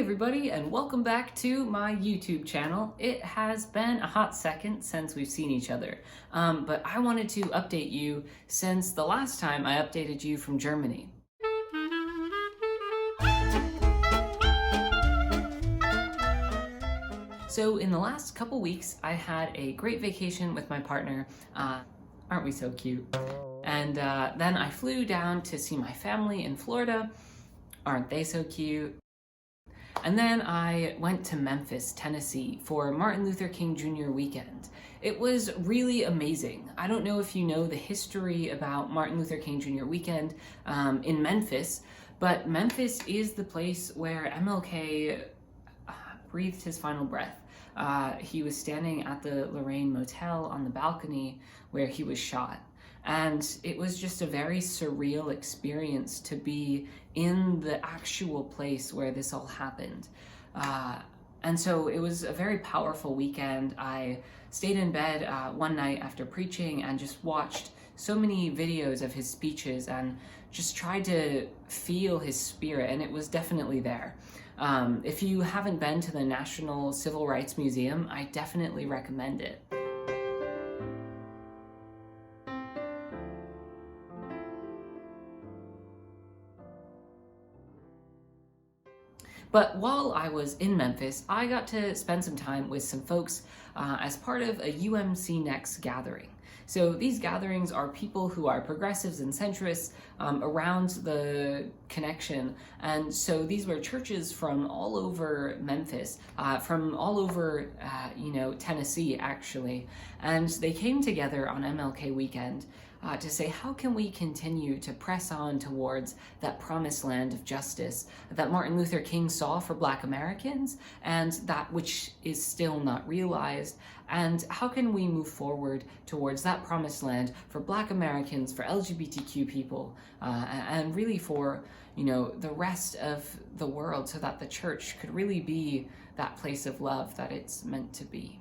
everybody, and welcome back to my YouTube channel. It has been a hot second since we've seen each other, but I wanted to update you since the last time I updated you from Germany. So in the last couple weeks, I had a great vacation with my partner. Aren't we so cute? And then I flew down to see my family in Florida. Aren't they so cute? And then I went to Memphis, Tennessee for Martin Luther King Jr. weekend. It was really amazing. I don't know if you know the history about Martin Luther King Jr. weekend in Memphis, but Memphis is the place where MLK breathed his final breath. He was standing at the Lorraine Motel on the balcony where he was shot. And it was just a very surreal experience to be in the actual place where this all happened. And so it was a very powerful weekend. I stayed in bed one night after preaching and just watched so many videos of his speeches and just tried to feel his spirit, and it was definitely there. If you haven't been to the National Civil Rights Museum, I definitely recommend it. But while I was in Memphis, I got to spend some time with some folks as part of a UMC Next gathering. So these gatherings are people who are progressives and centrists around the connection. And so these were churches from all over Memphis, from all over, Tennessee, actually. And they came together on MLK weekend to say, how can we continue to press on towards that promised land of justice that Martin Luther King saw for Black Americans, and that which is still not realized? And how can we move forward towards that promised land for Black Americans, for LGBTQ people, and really for, the rest of the world, so that the church could really be that place of love that it's meant to be.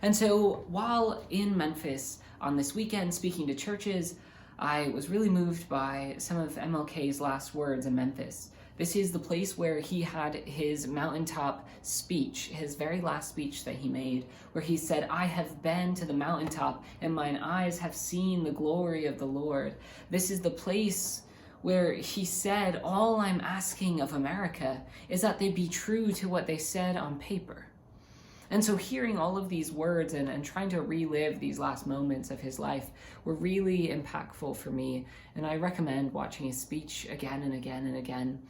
And so while in Memphis on this weekend speaking to churches, I was really moved by some of MLK's last words in Memphis. This is the place where he had his mountaintop speech, his very last speech that he made, where he said, "I have been to the mountaintop, and mine eyes have seen the glory of the Lord." This is the place where he said, all I'm asking of America is that they be true to what they said on paper. And so hearing all of these words and trying to relive these last moments of his life were really impactful for me. And I recommend watching his speech again and again and again.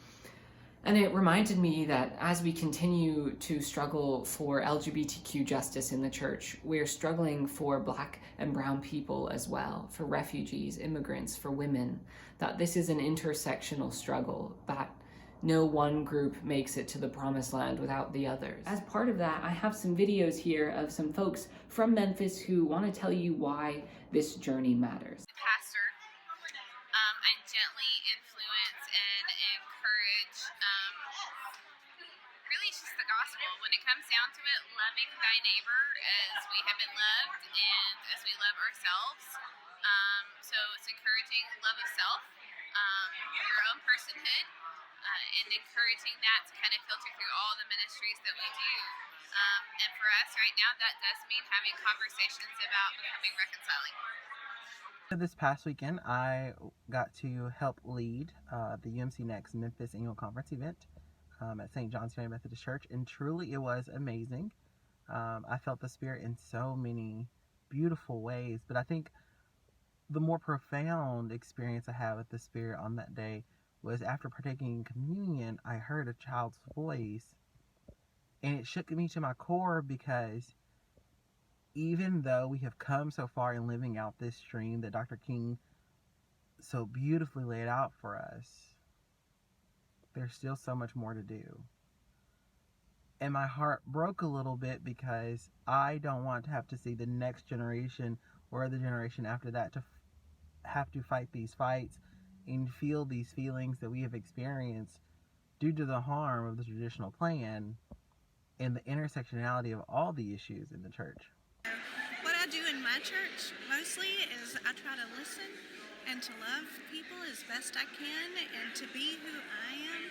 And it reminded me that as we continue to struggle for LGBTQ justice in the church, we're struggling for Black and brown people as well, for refugees, immigrants, for women, that this is an intersectional struggle, that no one group makes it to the promised land without the others. As part of that, I have some videos here of some folks from Memphis who want to tell you why this journey matters. Pastor, I gently influence and encourage, really it's just the gospel. When it comes down to it, loving thy neighbor as we have been loved and as we love ourselves. So it's encouraging love of self, your own personhood, and encouraging that to kind of filter through all the ministries that we do. And for us right now, that does mean having conversations about becoming reconciling. This past weekend, I got to help lead the UMC Next Memphis Annual Conference event at St. John's United Methodist Church, and truly it was amazing. I felt the Spirit in so many beautiful ways, but I think the more profound experience I had with the Spirit on that day was after partaking in communion, I heard a child's voice, and it shook me to my core, because even though we have come so far in living out this dream that Dr. King so beautifully laid out for us, there's still so much more to do. And my heart broke a little bit, because I don't want to have to see the next generation or the generation after that to have to fight these fights and feel these feelings that we have experienced due to the harm of the traditional plan and the intersectionality of all the issues in the church. What I do in my church mostly is I try to listen and to love people as best I can and to be who I am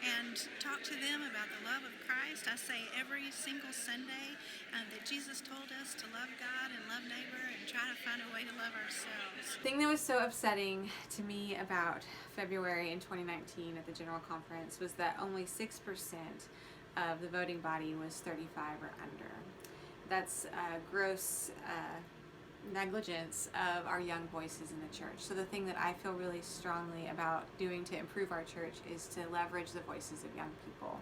and talk to them about the love of Christ. I say every single Sunday that Jesus told us to love God and love neighbor and try to find a way to love ourselves. The thing that was so upsetting to me about February in 2019 at the General Conference was that only 6% of the voting body was 35 or under. That's gross negligence of our young voices in the church. So the thing that I feel really strongly about doing to improve our church is to leverage the voices of young people.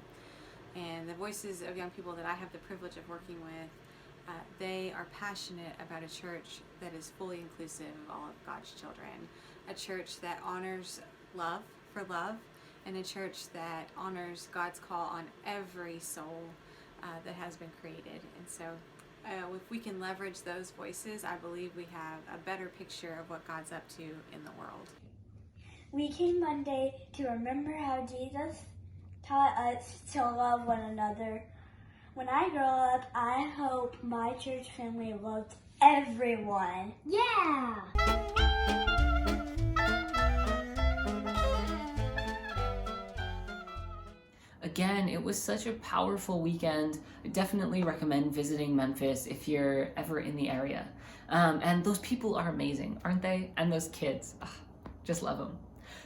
And the voices of young people that I have the privilege of working with, they are passionate about a church that is fully inclusive of all of God's children, a church that honors love for love, and a church that honors God's call on every soul that has been created. And so if we can leverage those voices, I believe we have a better picture of what God's up to in the world. We came Monday to remember how Jesus taught us to love one another. When I grow up, I hope my church family loves everyone. Yeah! Again, it was such a powerful weekend. I definitely recommend visiting Memphis if you're ever in the area. And those people are amazing, aren't they? And those kids, just love them.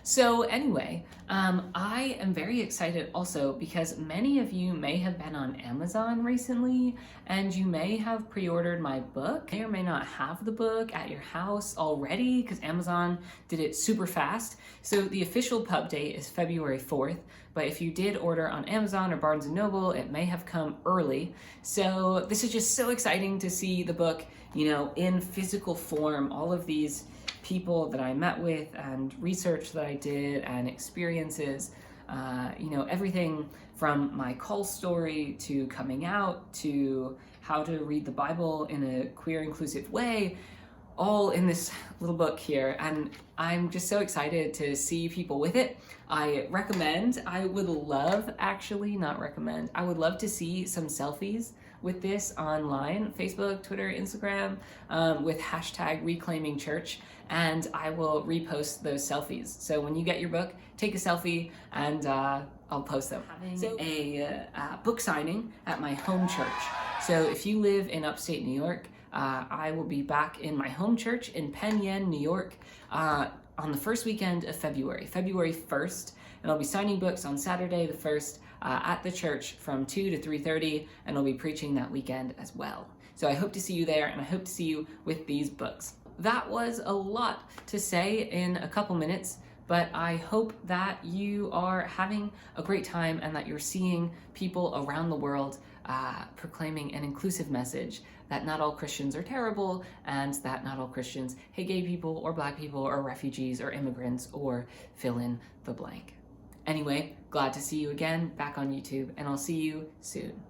So anyway, I am very excited also because many of you may have been on Amazon recently and you may have pre-ordered my book. You may or may not have the book at your house already because Amazon did it super fast. So the official pub date is February 4th, but if you did order on Amazon or Barnes & Noble, it may have come early. So this is just so exciting to see the book, you know, in physical form, all of these people that I met with and research that I did and experiences, you know, everything from my call story to coming out to how to read the Bible in a queer inclusive way, all in this little book here. And I'm just so excited to see people with it. I would love to see some selfies with this online, Facebook, Twitter, Instagram, with hashtag reclaiming church, and I will repost those selfies. So when you get your book, take a selfie and I'll post them. Having a book signing at my home church. So if you live in upstate New York, I will be back in my home church in Penn Yan, New York, on the first weekend of February 1st, and I'll be signing books on Saturday the 1st at the church from 2 to 3:30, and I'll be preaching that weekend as well. So I hope to see you there, and I hope to see you with these books. That was a lot to say in a couple minutes, but I hope that you are having a great time and that you're seeing people around the world proclaiming an inclusive message that not all Christians are terrible and that not all Christians hate gay people or black people or refugees or immigrants or fill in the blank. Anyway, glad to see you again back on YouTube, and I'll see you soon.